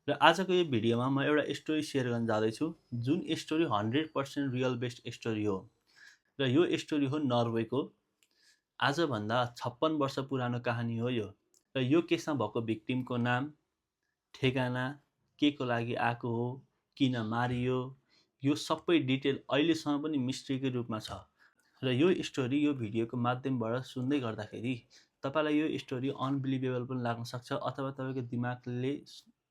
र आजको यो भिडियोमा म एउटा स्टोरी सेयर गर्न जाँदैछु जुन स्टोरी 100% रियल बेस्ड स्टोरी हो र यो स्टोरी हो नर्वेको। आजभन्दा 56 वर्ष पुरानो कहानी हो यो। र यो केसमा भएको भिक्टिमको नाम, ठेगाना, के को लागि आएको हो, किन मारियो, यो सबै डिटेल अहिलेसम्म पनि मिस्ट्रीकै रूपमा छ। र यो स्टोरी यो भिडियोको माध्यमबाट सुन्दै गर्दाखेरि तपाईँलाई यो स्टोरी अनबिलिभेबल पनि लाग्न सक्छ अथवा तपाईँको दिमागले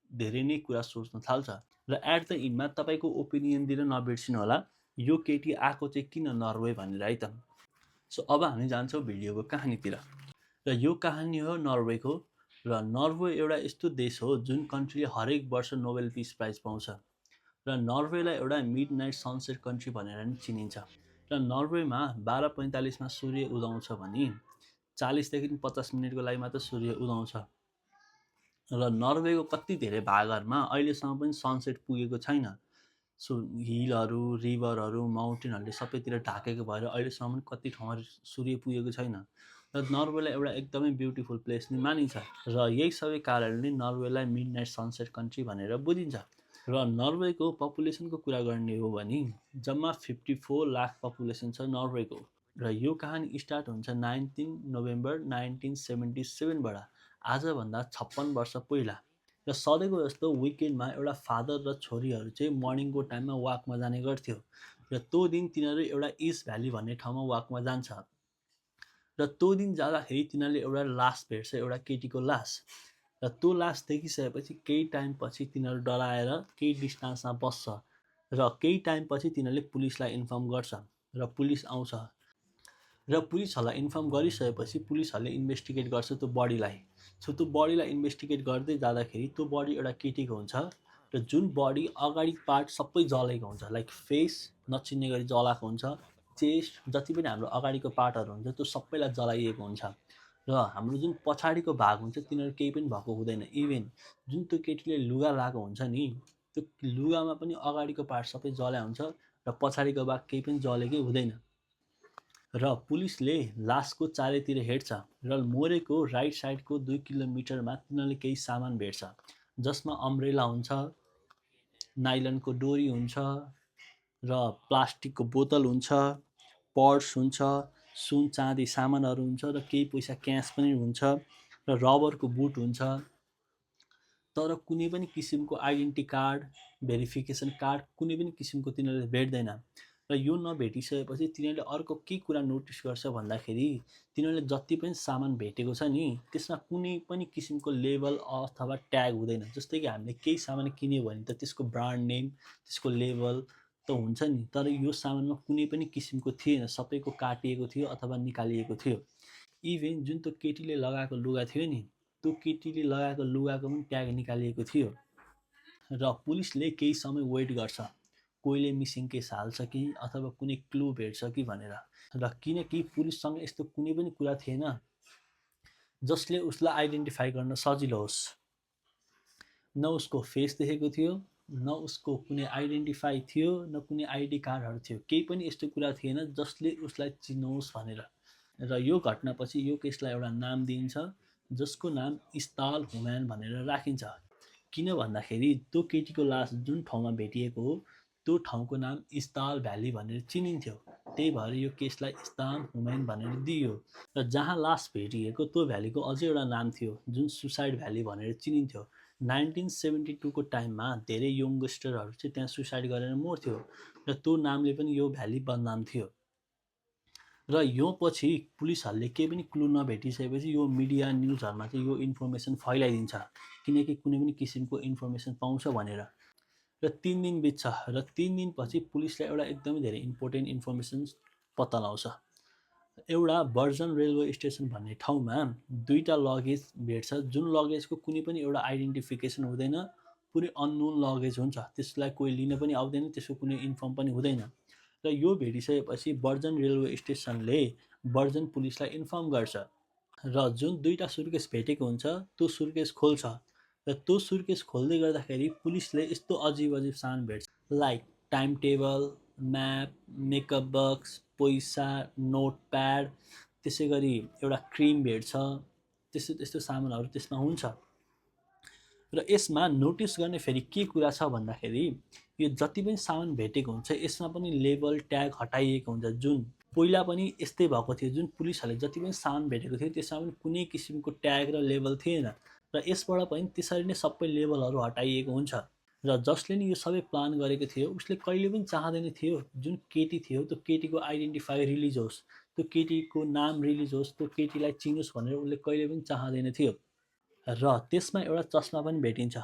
धेरै नै कुरा सोच्न थाल्छ। र एट द इन्डमा तपाईँको ओपिनियन दिन नबिर्सिनु होला, यो केटी आएको चाहिँ किन नर्वे भनेर है त। सो अब हामी जान्छौँ भिडियोको कहानीतिर। र यो कहानी हो नर्वेको। र नर्वे एउटा यस्तो देश हो जुन कन्ट्रीले हरेक वर्ष नोबेल पिस प्राइज पाउँछ। र नर्वेलाई एउटा मिड नाइट सनसेट कन्ट्री भनेर नि चिनिन्छ। र नर्वेमा 12:45मा सूर्य उदाउँछ भने 40देखि 50 मिनटको लागि मात्र सूर्य उदाउँछ। र नर्वेको कति धेरै भागहरूमा अहिलेसम्म पनि सनसेट पुगेको छैन। सो हिलहरू, रिभरहरू, माउन्टेनहरूले सबैतिर ढाकेको भएर अहिलेसम्म पनि कति ठाउँमा सूर्य पुगेको छैन। र नर्वेलाई एउटा एकदमै ब्युटिफुल प्लेस नि मानिन्छ। र यही सबै कारणले नर्वेलाई मिड नाइट सनसेट कन्ट्री भनेर बुझिन्छ। र नर्वेको पपुलेसनको कुरा गर्ने हो भने जम्मा 54 लाख पपुलेसन छ नर्वेको। र यो कहानी स्टार्ट हुन्छ 19 नोभेम्बर 1977बाट, आजभन्दा 56 वर्ष पहिला। र सधैँको जस्तो विकेन्डमा एउटा फादर र छोरीहरू चाहिँ मर्निङको टाइममा वाकमा जाने गर्थ्यो। र त्यो दिन तिनीहरू एउटा इस्ट भ्याली भन्ने ठाउँमा वाकमा जान्छ। र त्यो दिन जाँदाखेरि तिनीहरूले एउटा लास भेट्छ, एउटा केटीको लास। र त्यो लास देखिसकेपछि केही टाइमपछि तिनीहरू डराएर केही डिस्टेन्समा बस्छ। र केही टाइमपछि तिनीहरूले पुलिसलाई इन्फर्म गर्छ र पुलिस आउँछ। र पुलिसहरूलाई इन्फर्म गरिसकेपछि पुलिसहरूले इन्भेस्टिगेट गर्छ त्यो बडीलाई। सो त्यो बडीलाई इन्भेस्टिगेट गर्दै जाँदाखेरि त्यो बडी एउटा केटीको हुन्छ। र जुन बडी अगाडि पार्ट सबै जलेको हुन्छ, लाइक फेस नचिन्ने गरी जलाएको हुन्छ, चेस्ट जति पनि हाम्रो अगाडिको पार्टहरू हुन्छ त्यो सबैलाई जलाइएको हुन्छ। र हाम्रो जुन पछाडिको भाग हुन्छ तिनीहरू केही पनि भएको हुँदैन। इभेन जुन त्यो केटीले लुगा लगाएको हुन्छ नि, त्यो लुगामा पनि अगाडिको पार्ट सबै जल्या हुन्छ र पछाडिको भाग केही पनि जलेकै हुँदैन। र पुलिसले लासको चारैतिर हेर्छ र मोरेको राइट साइडको 2 किलोमिटरमा तिनीहरूले केही सामान भेट्छ, जसमा अम्ब्रेला हुन्छ, नाइलनको डोरी हुन्छ, र प्लास्टिकको बोतल हुन्छ, पर्स हुन्छ, सुन चाँदी सामानहरू हुन्छ, र केही पैसा क्यास पनि हुन्छ, र रबरको बुट हुन्छ। तर कुनै पनि किसिमको आइडेन्टिटी कार्ड, भेरिफिकेसन कार्ड कुनै पनि किसिमको तिनीहरूले भेट्दैन। र यो नभेटिसकेपछि तिनीहरूले अर्को के कुरा नोटिस गर्छ भन्दाखेरि तिनीहरूले जति पनि सामान भेटेको छ नि त्यसमा कुनै पनि किसिमको लेबल अथवा ट्याग हुँदैन। जस्तै कि हामीले केही सामान किन्यो भने त त्यसको ब्रान्ड नेम, त्यसको लेबल त हुन्छ नि, तर यो सामानमा कुनै पनि किसिमको थिएन, सबैको काटिएको थियो अथवा निकालिएको थियो। इभेन जुन त्यो केटीले लगाएको लुगा थियो नि, त्यो केटीले लगाएको लुगाको पनि ट्याग निकालिएको थियो। र पुलिसले केही समय वेट गर्छ, कोहीले मिसिङ केस हाल्छ कि अथवा कुनै क्लु भेट्छ कि भनेर। र किनकि पुलिससँग यस्तो कुनै पनि कुरा थिएन जसले उसलाई आइडेन्टिफाई गर्न सजिलो होस्। न उसको फेस देखेको थियो, न उसको कुनै आइडेन्टिफाई थियो, न कुनै आइडी कार्डहरू थियो, केही पनि यस्तो कुरा थिएन जसले उसलाई चिनोस् भनेर। र यो घटनापछि यो केसलाई एउटा नाम दिइन्छ जसको नाम स्टाल हुम्यान भनेर राखिन्छ। किन भन्दाखेरि त्यो केटीको लास जुन ठाउँमा भेटिएको हो त्यो ठाउँको नाम स्टाल भ्याली भनेर चिनिन्थ्यो, त्यही भएर यो केसलाई स्टाल हुम्यान भनेर दिइयो। र जहाँ लास भेटिएको त्यो भ्यालीको अझै एउटा नाम थियो जुन सुसाइड भ्याली भनेर चिनिन्थ्यो। 1972को टाइममा धेरै यङ्गस्टरहरू चाहिँ त्यहाँ सुसाइड गरेर मर्थ्यो र त्यो नामले पनि यो भ्याली बदनाम थियो। र यो पछि पुलिसहरूले केही पनि क्लु नभेटिसकेपछि यो मिडिया न्युजहरूमा चाहिँ यो इन्फर्मेसन फैलाइदिन्छ, किनकि कुनै पनि किसिमको इन्फर्मेसन पाउँछ भनेर। र 3 दिन बित्छ र 3 दिनपछि पुलिसलाई एउटा एकदमै धेरै इम्पोर्टेन्ट इन्फर्मेसन पत्ता लगाउँछ। एउटा बर्जन रेलवे स्टेसन भन्ने ठाउँमा 2टा लगेज भेट्छ जुन लगेजको कुनै पनि एउटा आइडेन्टिफिकेसन हुँदैन, पुरै अननोन लगेज हुन्छ, त्यसलाई कोही लिन पनि आउँदैन, त्यसको कुनै इन्फर्म पनि हुँदैन। र यो भेटिसकेपछि बर्जन रेलवे स्टेसनले बर्जन पुलिसलाई इन्फर्म गर्छ। र जुन 2टा सुर्केस भेटेको हुन्छ त्यो सुर्केस खोल्छ। र त्यो सुर्केस खोल्दै गर्दाखेरि पुलिसले यस्तो अजिब अजिब सामान भेट्छ, like time table, map, makeup box, पैसा, नोटप्याड, त्यसै गरी एउटा क्रिम भेट्छ। त्यस्तो त्यस्तो सामानहरू त्यसमा हुन्छ। र यसमा नोटिस गर्ने फेरि के कुरा छ भन्दाखेरि यो जति पनि सामान भेटेको हुन्छ यसमा पनि लेबल ट्याग हटाइएको हुन्छ। जुन पहिला पनि यस्तै भएको थियो, जुन पुलिसहरूले जति पनि सामान भेटेको थियो त्यसमा पनि कुनै किसिमको ट्याग र लेबल थिएन र यसबाट पनि त्यसरी नै सबै लेबलहरू हटाइएको हुन्छ। र जसले नि यो सबै प्लान गरेको थियो उसले कहिले पनि चाहँदैन थियो जुन केटी थियो त्यो केटीको आइडेन्टिफाई रिलिज होस्, त्यो केटीको नाम रिलिज होस्, त्यो केटीलाई चिनोस् भनेर उसले कहिले पनि चाहँदैन थियो। र त्यसमा एउटा चस्मा पनि भेटिन्छ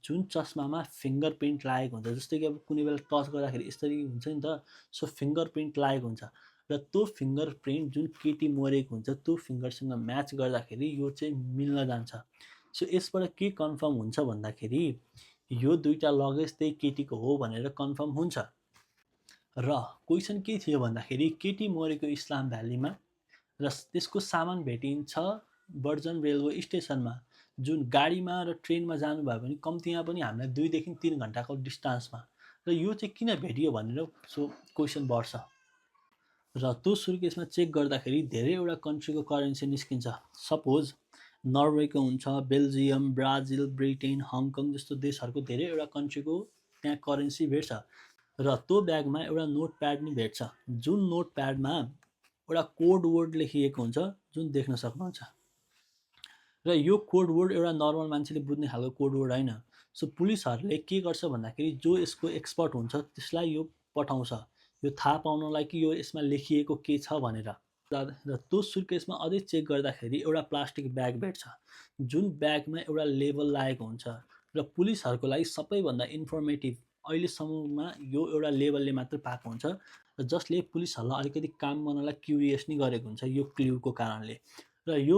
जुन चस्मामा फिङ्गर प्रिन्ट लागेको हुन्छ। जस्तै कि अब कुनै बेला टच गर्दाखेरि यसरी हुन्छ नि त, सो फिङ्गर प्रिन्ट लागेको हुन्छ र त्यो फिङ्गर प्रिन्ट जुन केटी मरेको हुन्छ त्यो फिङ्गरसँग म्याच गर्दाखेरि यो चाहिँ मिल्न जान्छ। सो यसबाट के कन्फर्म हुन्छ भन्दाखेरि यो दुईवटा लगेज त्यही केटीको हो भनेर कन्फर्म हुन्छ। र क्वेसन के थियो भन्दाखेरि केटी मरेको इस्लाम भ्यालीमा र त्यसको सामान भेटिन्छ बर्जन रेलवे स्टेसनमा। जुन गाडीमा र ट्रेनमा जानुभयो भने कम्तीमा पनि हामीलाई 2 देखि 3 घन्टाको डिस्टेन्समा। र यो चाहिँ किन भेटियो भनेर सो क्वेसन बढ्छ। र त्यो सुर्केसमा चेक गर्दाखेरि धेरैवटा कन्ट्रीको करेन्सी निस्किन्छ। सपोज नर्वेको हुन्छ, बेल्जियम, ब्राजिल, ब्रिटेन, हङकङ जस्तो देशहरूको धेरैवटा कन्ट्रीको त्यहाँ करेन्सी भेट्छ। र त्यो ब्यागमा एउटा नोट प्याड नि भेट्छ जुन नोट प्याडमा एउटा कोड वर्ड लेखिएको हुन्छ जुन देख्न सक्नुहुन्छ। र यो कोड वर्ड एउटा नर्मल मान्छेले बुझ्ने खालको कोड वर्ड होइन। सो पुलिसहरूले के गर्छ भन्दाखेरि जो यसको एक्सपर्ट हुन्छ त्यसलाई यो पठाउँछ यो थाहा पाउनलाई कि यो यसमा लेखिएको के छ भनेर। र त्यो सुर्केसमा अझै चेक गर्दाखेरि एउटा प्लास्टिक ब्याग भेट्छ जुन ब्यागमा एउटा लेबल लागेको हुन्छ। र पुलिसहरूको लागि सबैभन्दा इन्फर्मेटिभ अहिलेसम्ममा यो एउटा लेबलले मात्र पाएको हुन्छ र जसले पुलिसहरूलाई अलिकति काम गर्नलाई क्युरियस नि गरेको हुन्छ यो क्ल्युको कारणले। र यो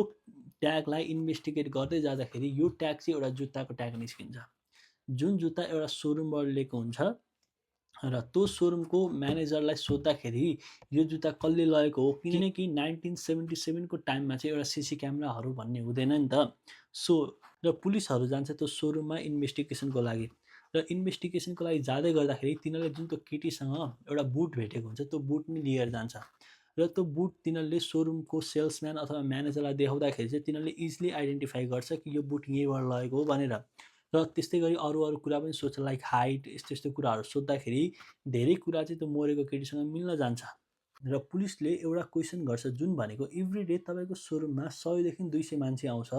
ट्यागलाई इन्भेस्टिगेट गर्दै जाँदाखेरि यो ट्याग चाहिँ एउटा जुत्ताको ट्याग निस्किन्छ जुन जुत्ता एउटा सोरुमबाट लिएको हुन्छ। र त्यो सोरुमको म्यानेजरलाई सोद्धाखेरि यो जुत्ता कसले लगेको हो, किनकि 1977 को टाइममा चाहिँ एउटा सिसी क्यामेराहरू भन्ने हुँदैन नि त। सो र पुलिसहरू जान्छ त्यो सोरुममा इन्भेस्टिगेसनको लागि। र इन्भेस्टिगेसनको लागि जाँदै गर्दाखेरि तिनीहरूले जुन त्यो केटीसँग एउटा बुट भेटेको हुन्छ त्यो बुट नि लिएर जान्छ। र त्यो बुट तिनीहरूले सोरुमको सेल्सम्यान अथवा म्यानेजरलाई देखाउँदाखेरि चाहिँ तिनीहरूले इजिली आइडेन्टिफाई गर्छ कि यो बुट यहीँबाट लगेको हो भनेर। र त्यस्तै गरी अरू कुरा पनि सोध्छ लाइक हाइट यस्तो यस्तो कुराहरू सोद्धाखेरि धेरै कुरा चाहिँ त्यो मरेको केटीसँग मिल्न जान्छ। र पुलिसले एउटा क्वेसन गर्छ जुन भनेको एभ्री डे तपाईँको सोरुममा 100 देखि 200 मान्छे आउँछ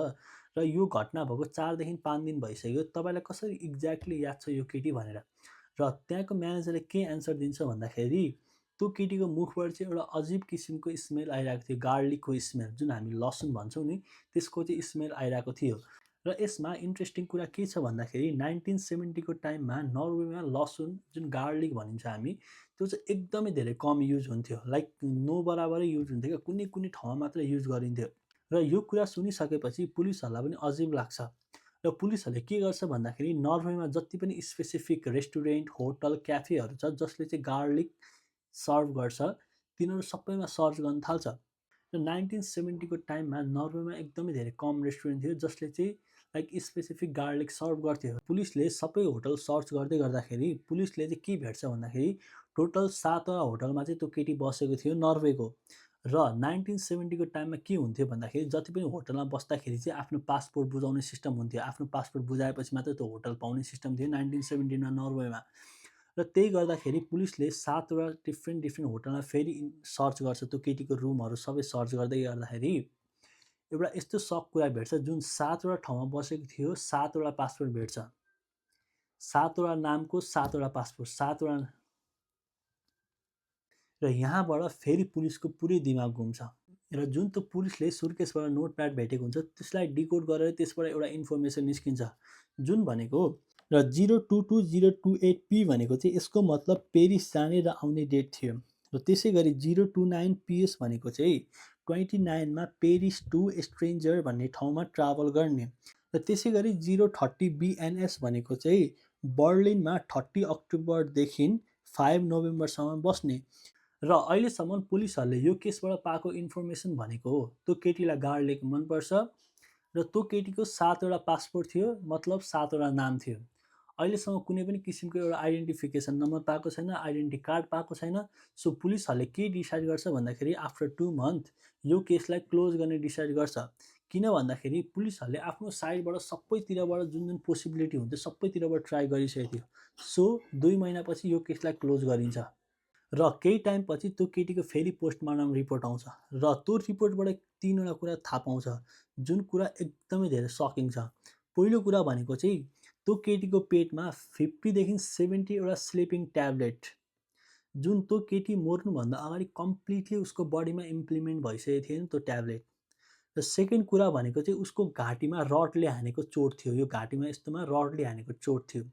र यो घटना भएको 4 देखि 5 दिन भइसक्यो, तपाईँलाई कसरी एक्ज्याक्टली याद छ यो केटी भनेर। र त्यहाँको म्यानेजरले के एन्सर दिन्छ भन्दाखेरि त्यो केटीको मुखबाट चाहिँ एउटा अजिब किसिमको स्मेल आइरहेको थियो, गार्लिकको स्मेल जुन हामी लसुन भन्छौँ नि त्यसको चाहिँ स्मेल आइरहेको थियो। र यसमा इन्ट्रेस्टिङ कुरा के छ भन्दाखेरि 1970 को टाइममा नर्वेमा लसुन जुन गार्लिक भनिन्छ हामी त्यो चाहिँ एकदमै धेरै कम युज हुन्थ्यो, लाइक नो बराबरै युज हुन्थ्यो क्या, कुनै कुनै ठाउँमा मात्र युज गरिन्थ्यो। र यो कुरा सुनिसकेपछि पुलिसहरूलाई पनि अजिब लाग्छ र पुलिसहरूले के गर्छ भन्दाखेरि नर्वेमा जति पनि स्पेसिफिक रेस्टुरेन्ट, होटल, क्याफेहरू छ जसले चाहिँ गार्लिक सर्भ गर्छ तिनीहरू सबैमा सर्च गर्न थाल्छ। र 1970 को टाइममा नर्वेमा एकदमै धेरै कम रेस्टुरेन्ट थियो जसले चाहिँ लाइक स्पेसिफिक गार्लिक सर्भ गर्थ्यो। पुलिसले सबै होटल सर्च गर्दै गर्दाखेरि पुलिसले चाहिँ के भेट्छ भन्दाखेरि टोटल 7 वटा होटलमा चाहिँ त्यो केटी बसेको थियो नर्वेको। र 1970 को टाइममा के हुन्थ्यो भन्दाखेरि जति पनि होटलमा बस्दाखेरि चाहिँ आफ्नो पासपोर्ट बुझाउने सिस्टम हुन्थ्यो, आफ्नो पासपोर्ट बुझाएपछि मात्रै त्यो होटल पाउने सिस्टम थियो 1970 मा नर्वेमा। र त्यही गर्दाखेरि पुलिसले 7 वटा डिफ्रेन्ट होटलमा फेरि सर्च गर्छ, त्यो केटीको रुमहरू सबै सर्च गर्दै गर्दाखेरि एउटा यस्तो सक कुरा भेट्छ जुन 7 वटा ठाउँमा बसेको थियो 7 वटा पासपोर्ट भेट्छ, 7 वटा नामको 7 वटा पासपोर्ट, 7 वटा। र यहाँबाट फेरि पुलिसको पुरै दिमाग घुम्छ र जुन त्यो पुलिसले सुर्केसबाट नोट प्याड भेटेको हुन्छ त्यसलाई डिकोड गरेर त्यसबाट एउटा इन्फर्मेसन निस्किन्छ जुन भनेको र 022-028P भनेको चाहिँ यसको मतलब पेरिस जाने र आउने डेट थियो। र त्यसै गरी 029PS भनेको चाहिँ 29 पेरिस टु स्ट्रेन्जर भन्ने ठाउँमा ट्राभल गर्ने। र त्यसै गरी 030BNS भनेको चाहिँ बर्लिनमा 30 अक्टोबरदेखि 5 नोभेम्बरसम्म बस्ने। र अहिलेसम्म पुलिसहरूले यो केसबाट पाएको इन्फर्मेसन भनेको त्यो केटीलाई गार्लिक मनपर्छ र त्यो केटीको 7 वटा पासपोर्ट थियो, मतलब 7 वटा नाम थियो। अहिलेसम्म कुनै पनि किसिमको एउटा आइडेन्टिफिकेसन नम्बर पाएको छैन, आइडेन्टिटी कार्ड पाएको छैन। सो पुलिसहरूले के डिसाइड गर्छ भन्दाखेरि आफ्टर 2 मन्थ यो केसलाई क्लोज गर्ने डिसाइड गर्छ किन भन्दाखेरि पुलिसहरूले आफ्नो साइडबाट सबैतिरबाट जुन जुन पोसिबिलिटी हुन्छ सबैतिरबाट ट्राई गरिसकेको थियो। सो 2 महिनापछि यो केसलाई क्लोज गरिन्छ र केही टाइमपछि त्यो केटीको फेरि पोस्टमार्टम रिपोर्ट आउँछ र त्यो रिपोर्टबाट 3वटा कुरा थाहा पाउँछ जुन कुरा एकदमै धेरै सकिङ छ। पहिलो कुरा भनेको चाहिँ त्यो केटीको पेटमा 50 देखि 70 वटा स्लिपिङ ट्याब्लेट जुन त्यो केटी मर्नुभन्दा अगाडि कम्प्लिटली उसको बडीमा इम्प्लिमेन्ट भइसकेको थियो नि त्यो ट्याब्लेट। र सेकेन्ड कुरा भनेको चाहिँ उसको घाँटीमा रडले हानेको चोट थियो, यो घाँटीमा यस्तोमा रडले हानेको चोट थियो।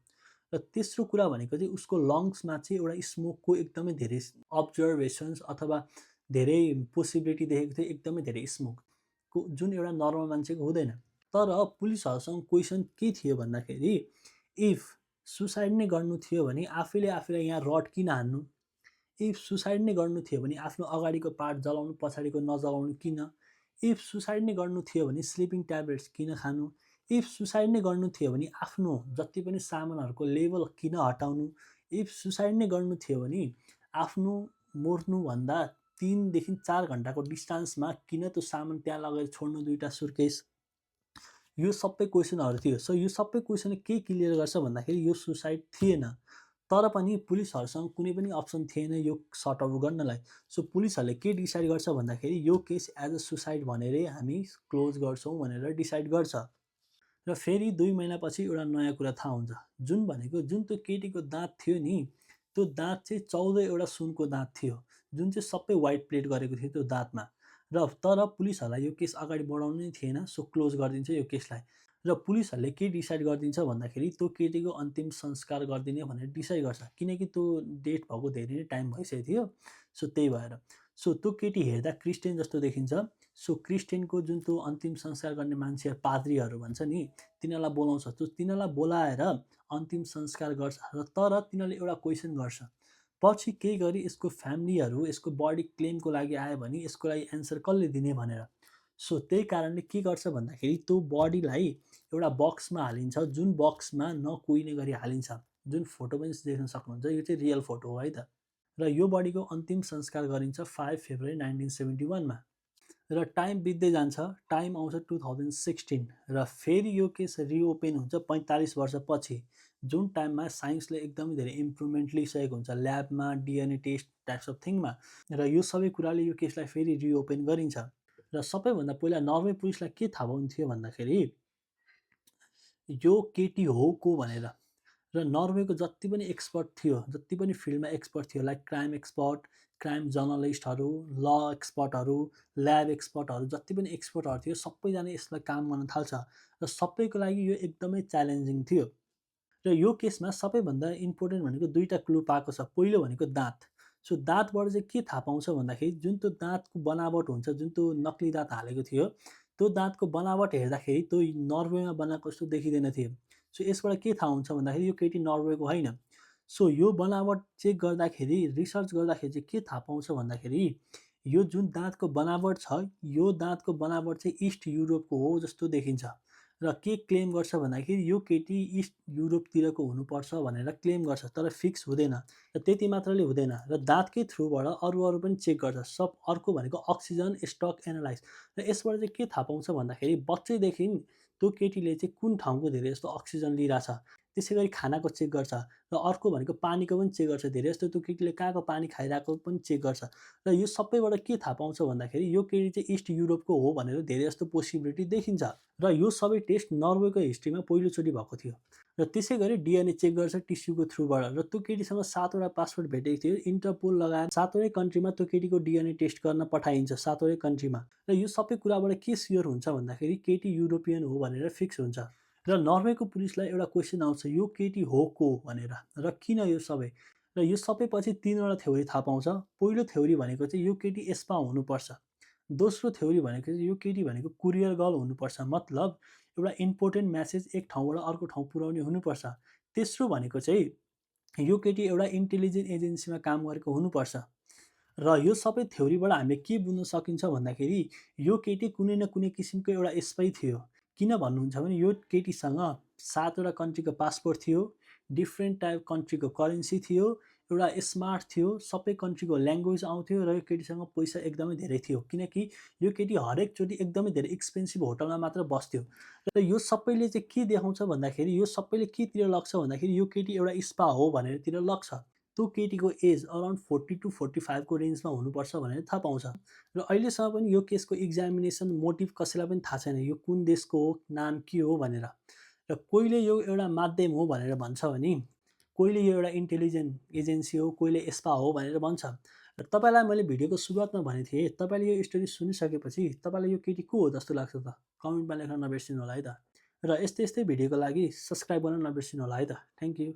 र तेस्रो कुरा भनेको चाहिँ उसको लङ्समा चाहिँ एउटा स्मोकको एकदमै धेरै अब्जर्भेसन्स अथवा धेरै पोसिबिलिटी देखेको थियो, एकदमै धेरै स्मोकको जुन एउटा नर्मल मान्छेको हुँदैन। तर पुलिसहरूसँग क्वेसन के थियो भन्दाखेरि इफ सुसाइड नै गर्नु थियो भने आफैले आफैलाई यहाँ रड किन हान्नु, इफ सुसाइड नै गर्नु थियो भने आफ्नो अगाडिको पार्ट जलाउनु पछाडिको नजलाउनु किन, इफ सुसाइड नै गर्नु थियो भने स्लिपिङ ट्याब्लेट्स किन खानु, इफ सुसाइड नै गर्नु थियो भने आफ्नो जति पनि सामानहरूको लेभल किन हटाउनु, इफ सुसाइड नै गर्नु थियो भने आफ्नो मर्नुभन्दा 3 देखि 4 घन्टाको डिस्टेन्समा किन त्यो सामान त्यहाँ लगेर छोड्नु 2टा सुर्केस। यो सबै क्वेसनहरू थियो। सो यो सबै क्वेसन के क्लियर गर्छ भन्दाखेरि यो सुसाइड थिएन, तर पनि पुलिसहरूसँग कुनै पनि अप्सन थिएन यो सर्ट आउट गर्नलाई। सो पुलिसहरूले के डिसाइड गर्छ भन्दाखेरि यो केस एज अ सुसाइड भनेरै हामी क्लोज गर्छौँ भनेर डिसाइड गर्छ। र फेरि 2 महिनापछि एउटा नयाँ कुरा थाहा हुन्छ जुन भनेको जुन त्यो केटीको दाँत थियो नि त्यो दाँत चाहिँ 14वटा सुनको दाँत थियो जुन चाहिँ सबै वाइट प्लेट गरेको थियो त्यो दाँतमा। र तर पुलिसहरूलाई यो केस अगाडि बढाउनु नै थिएन, सो क्लोज गरिदिन्छ यो केसलाई। र पुलिसहरूले के डिसाइड गरिदिन्छ भन्दाखेरि त्यो केटीको अन्तिम संस्कार गरिदिने भनेर डिसाइड गर्छ किनकि त्यो डेट भएको धेरै नै टाइम भइसकेको थियो। सो त्यही भएर सो त्यो केटी हेर्दा क्रिस्चियन जस्तो देखिन्छ। सो क्रिस्चियनको जुन त्यो अन्तिम संस्कार गर्ने मान्छेहरू पाद्रीहरू भन्छ नि तिनीहरूलाई बोलाउँछ, त्यो तिनीहरूलाई बोलाएर अन्तिम संस्कार गर्छ। र तर तिनीहरूले एउटा क्वेसन गर्छ पछि केही गरी यसको फ्यामिलीहरू यसको बडी क्लेमको लागि आयो भने यसको लागि एन्सर कसले दिने भनेर। सो त्यही कारणले के गर्छ भन्दाखेरि त्यो बडीलाई एउटा बक्समा हालिन्छ जुन बक्समा नकुहिने गरी हालिन्छ, जुन फोटो पनि देख्न सक्नुहुन्छ यो चाहिँ रियल फोटो हो है त। र यो बडीको अन्तिम संस्कार गरिन्छ 5 फेब्रुअरी 1971 मा। र टाइम बित्दै जान्छ, टाइम आउँछ 2016 र फेरि यो केस रिओपेन हुन्छ 45 वर्षपछि जुन टाइममा साइन्सले एकदमै धेरै इम्प्रुभमेन्ट लिइसकेको हुन्छ ल्याबमा डिएनए टेस्ट टाइप्स अफ थिङमा। र यो सबै कुराले यो केसलाई फेरि रिओपेन गरिन्छ। र सबैभन्दा पहिला नर्वे पुलिसलाई के थाहा पाउँथ्यो भन्दाखेरि यो केटी हो को भनेर। र नर्वेको जति पनि एक्सपर्ट थियो, जति पनि फिल्डमा एक्सपर्ट थियो लाइक क्राइम एक्सपर्ट, क्राइम जर्नलिस्टहरू, ल एक्सपर्टहरू, ल्याब एक्सपर्टहरू, जति पनि एक्सपर्टहरू थियो सबैजना यसलाई काम गर्न थाल्छ र सबैको लागि यो एकदमै च्यालेन्जिङ थियो। र यो केसमा सबैभन्दा इम्पोर्टेन्ट भनेको 2टा क्लु पाएको छ। पहिलो भनेको दाँत। सो दाँतबाट चाहिँ के थाहा पाउँछ भन्दाखेरि जुन त्यो दाँतको बनावट हुन्छ, जुन त्यो नक्ली दाँत हालेको थियो त्यो दाँतको बनावट हेर्दाखेरि त्यो नर्वेमा बनाएको जस्तो देखिँदैन थियो। सो यसबाट के थाहा हुन्छ भन्दाखेरि यो केटी नर्वेको होइन। सो यो बनावट चेक गर्दाखेरि रिसर्च गर्दाखेरि चाहिँ के थाहा पाउँछ भन्दाखेरि यो जुन दाँतको बनावट छ यो दाँतको बनावट चाहिँ इस्ट युरोपको हो जस्तो देखिन्छ। र के क्लेम गर्छ भन्दाखेरि यो केटी इस्ट युरोपतिरको हुनुपर्छ भनेर क्लेम गर्छ, तर फिक्स हुँदैन। र त्यति मात्रले हुँदैन र दाँतकै थ्रुबाट अरू पनि चेक गर्छ। सब अर्को भनेको अक्सिजन स्टक एनालाइज। र यसबाट चाहिँ के थाहा पाउँछ भन्दाखेरि बच्चैदेखि त्यो केटीले चाहिँ कुन ठाउँको धेरै जस्तो अक्सिजन लिइरहेछ, त्यसै गरी खानाको चेक गर्छ। र अर्को भनेको पानीको पनि चेक गर्छ, धेरै जस्तो त्यो केटीले कहाँको पानी खाइरहेको पनि चेक गर्छ। र यो सबैबाट के थाहा पाउँछ भन्दाखेरि यो केटी चाहिँ इस्ट युरोपको हो भनेर धेरै जस्तो पोसिबिलिटी देखिन्छ। र यो सबै टेस्ट नर्वेको हिस्ट्रीमा पहिलोचोटि भएको थियो। र त्यसै गरी डिएनए चेक गर्छ टिस्युको थ्रुबाट। र त्यो केटीसँग 7वटा पासपोर्ट भेटेको थियो, इन्टरपोल लगाएर 7वटै कन्ट्रीमा त्यो केटीको डिएनए टेस्ट गर्न पठाइन्छ, 7वटै कन्ट्रीमा। र यो सबै कुराबाट के स्योर हुन्छ भन्दाखेरि केटी युरोपियन हो भनेर फिक्स हुन्छ। र नर्वेको पुलिसलाई एउटा क्वेसन आउँछ यो केटी हो को भनेर र किन यो सबै। र यो सबै पछि 3वटा थ्योरी थाहा पाउँछ। पहिलो थ्योरी भनेको चाहिँ यो केटी यसमा हुनुपर्छ। दोस्रो थ्योरी भनेको चाहिँ यो केटी भनेको कुरियर गर्ल हुनुपर्छ, मतलब एउटा इम्पोर्टेन्ट म्यासेज एक ठाउँबाट अर्को ठाउँ पुर्याउने हुनुपर्छ। तेस्रो भनेको चाहिँ यो केटी एउटा इन्टेलिजेन्ट एजेन्सीमा काम गरेको हुनुपर्छ। र यो सबै थ्योरीबाट हामीले के बुझ्न सकिन्छ भन्दाखेरि यो केटी कुनै न कुनै किसिमको एउटा स्पाई थियो। किन भन्नुहुन्छ भने यो केटीसँग 7वटा कन्ट्रीको पासपोर्ट थियो, डिफ्रेन्ट टाइप कन्ट्रीको करेन्सी थियो, एउटा स्मार्ट थियो, सबै कन्ट्रीको ल्याङ्ग्वेज आउँथ्यो र यो केटीसँग पैसा एकदमै धेरै थियो, किनकि यो केटी हरेकचोटि एकदमै धेरै एक्सपेन्सिभ होटलमा मात्र बस्थ्यो। र यो सबैले चाहिँ के देखाउँछ भन्दाखेरि, यो सबैले केतिर लग्छ भन्दाखेरि यो केटी एउटा स्पा हो भनेरतिर लग्छ। त्यो केटीको एज अराउन्ड 40 टु 45 को रेन्जमा हुनुपर्छ भनेर थाहा पाउँछ। र अहिलेसम्म पनि यो केसको इक्जामिनेसन मोटिभ कसैलाई पनि थाहा छैन, यो कुन देशको हो, नाम के हो भनेर। र कोहीले यो एउटा माध्यम हो भनेर भन्छ भने, कोहीले यो एउटा इन्टेलिजेन्ट एजेन्सी हो, कोहीले स्पा हो भनेर भन्छ। र तपाईँलाई मैले भिडियोको सुरुवातमा भनेको थिएँ, तपाईँले यो स्टोरी सुनिसकेपछि तपाईँलाई यो केटी को हो जस्तो लाग्छ त? कमेन्टमा लेख्न नबिर्सिनु होला है त। र यस्तै यस्तै भिडियोको लागि सब्सक्राइब गर्न नबिर्सिनु होला है त। Thank you.